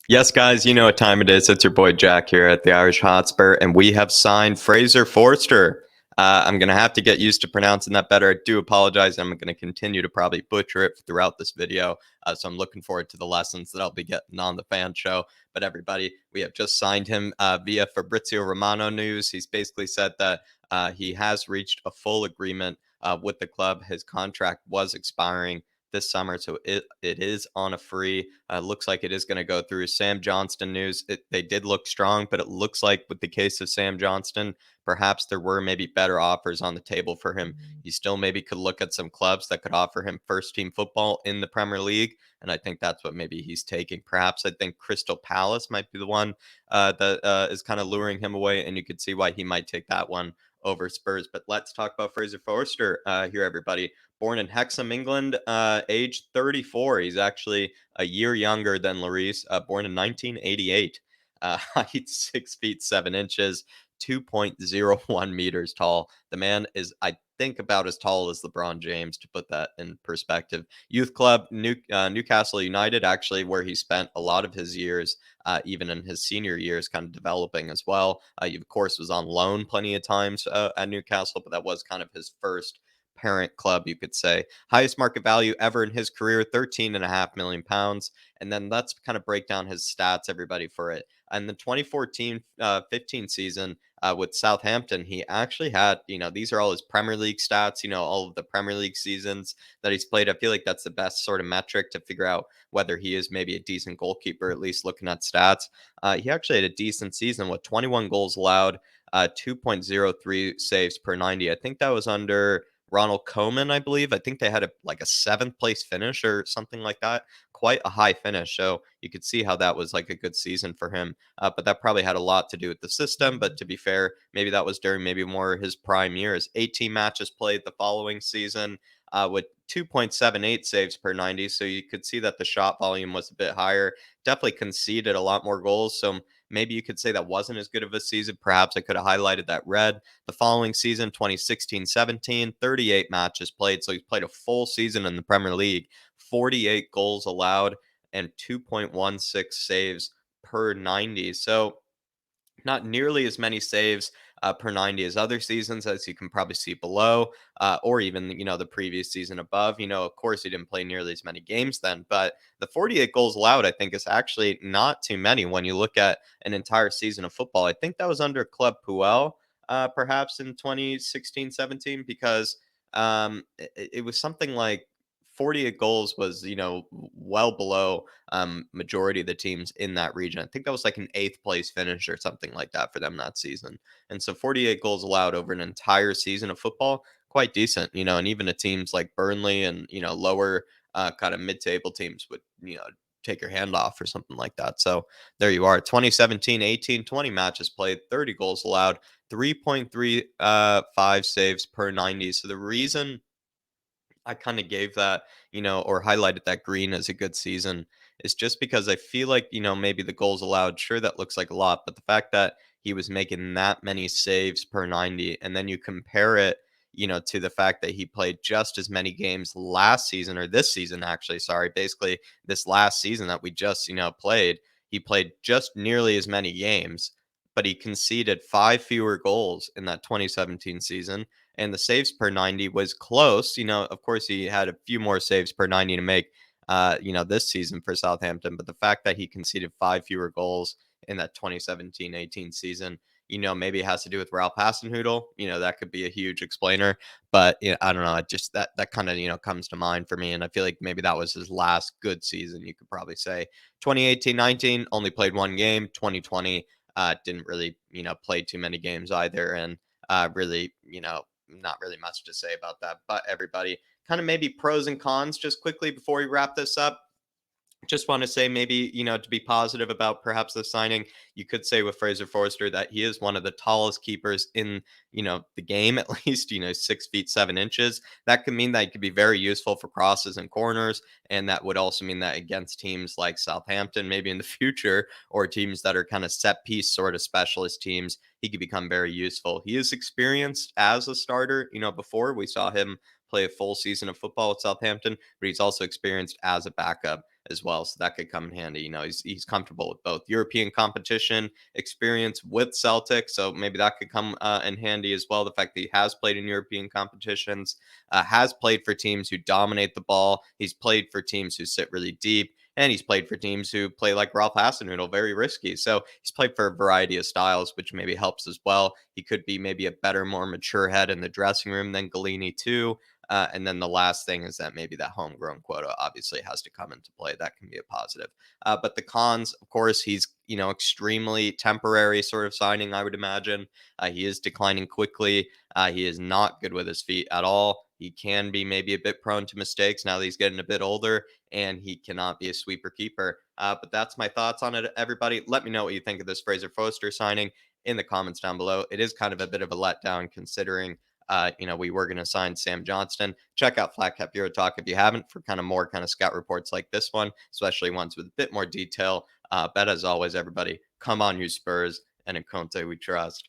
Yes, guys, you know what time it is. It's your boy Jack here at the Irish Hotspur, and we have signed Fraser Forster. I'm going to have to get used to pronouncing that better. I do apologize. I'm going to continue to probably butcher it throughout this video. So I'm looking forward to the lessons that I'll be getting on the fan show. But everybody, we have just signed him via Fabrizio Romano News. He's basically said that he has reached a full agreement with the club. His contract was expiring this summer, so it is on a free. Looks like it is going to go through. Sam Johnston news. They did look strong, but it looks like with the case of Sam Johnston, perhaps there were maybe better offers on the table for him. He still maybe could look at some clubs that could offer him first team football in the Premier League, and I think that's what maybe he's taking. Perhaps I think Crystal Palace might be the one that is kind of luring him away, and you could see why he might take that one over Spurs. But let's talk about Fraser Forster here, everybody. Born in Hexham, England, age 34. He's actually a year younger than Lloris, born in 1988. Height 6 feet 7 inches, 2.01 meters tall. The man is, I think, about as tall as LeBron James, to put that in perspective. Youth club, Newcastle United, actually, where he spent a lot of his years, even in his senior years, kind of developing as well. He, of course, was on loan plenty of times at Newcastle, but that was kind of his first parent club, you could say. Highest market value ever in his career, 13.5 million pounds. And then let's kind of break down his stats, everybody, for it. In the 2014 15 season with Southampton, he actually had, these are all his Premier League stats, all of the Premier League seasons that he's played. I feel like that's the best sort of metric to figure out whether he is maybe a decent goalkeeper, at least looking at stats. He actually had a decent season with 21 goals allowed, 2.03 saves per 90. I think that was under Ronald Koeman, I believe. I think they had a seventh place finish or something like that. Quite a high finish. So you could see how that was like a good season for him. But that probably had a lot to do with the system. But to be fair, maybe that was during maybe more his prime years. 18 matches played the following season with 2.78 saves per 90. So you could see that the shot volume was a bit higher. Definitely conceded a lot more goals. So maybe you could say that wasn't as good of a season. Perhaps I could have highlighted that red. The following season, 2016-17, 38 matches played. So he's played a full season in the Premier League, 48 goals allowed, and 2.16 saves per 90. So not nearly as many saves per 90 as other seasons, as you can probably see below, or even, the previous season above. Of course, he didn't play nearly as many games then, but the 48 goals allowed, I think, is actually not too many when you look at an entire season of football. I think that was under Club Puel, perhaps in 2016-17, because it was something like 48 goals was, well below majority of the teams in that region. I think that was like an eighth place finish or something like that for them that season. And so 48 goals allowed over an entire season of football, quite decent, and even at teams like Burnley and, lower kind of mid-table teams would, take your hand off or something like that. So there you are. 2017, 18, 20 matches played, 30 goals allowed, 3.35 saves per 90. So the reason I kind of gave that, or highlighted that green as a good season is just because I feel like, maybe the goals allowed, sure, that looks like a lot, but the fact that he was making that many saves per 90, and then you compare it, to the fact that he played just as many games last season, or this season, actually, sorry, basically this last season that we just, played, he played just nearly as many games, but he conceded five fewer goals in that 2017 season, and the saves per 90 was close. Of course, he had a few more saves per 90 to make, this season for Southampton. But the fact that he conceded five fewer goals in that 2017-18 season, maybe it has to do with Ralph Hasenhüttl. That could be a huge explainer. But I don't know. It just that kind of comes to mind for me, and I feel like maybe that was his last good season. You could probably say 2018-19 only played one game. 2020 didn't really play too many games either, and really not really much to say about that. But everybody, kind of maybe pros and cons just quickly before we wrap this up. Just want to say maybe, to be positive about perhaps the signing, you could say with Fraser Forster that he is one of the tallest keepers in, the game, at least, 6 feet 7 inches. That could mean that he could be very useful for crosses and corners. And that would also mean that against teams like Southampton, maybe in the future, or teams that are kind of set piece sort of specialist teams, he could become very useful. He is experienced as a starter. Before we saw him play a full season of football at Southampton, but he's also experienced as a backup. as well. So that could come in handy. He's comfortable with both European competition experience with Celtic. So maybe that could come in handy as well. The fact that he has played in European competitions, has played for teams who dominate the ball. He's played for teams who sit really deep. And he's played for teams who play like Ralph Hasenhüttl, very risky. So he's played for a variety of styles, which maybe helps as well. He could be maybe a better, more mature head in the dressing room than Galini too. And then the last thing is that maybe that homegrown quota obviously has to come into play. That can be a positive. But the cons, of course, he's extremely temporary sort of signing. I would imagine he is declining quickly. He is not good with his feet at all. He can be maybe a bit prone to mistakes now that he's getting a bit older, and he cannot be a sweeper keeper. But that's my thoughts on it, everybody. Let me know what you think of this Fraser Forster signing in the comments down below. It is kind of a bit of a letdown considering we were going to sign Sam Johnston. Check out Flat Cap Euro Talk if you haven't for kind of more kind of scout reports like this one, especially ones with a bit more detail. But as always, everybody, come on, you Spurs, and in Conte we trust.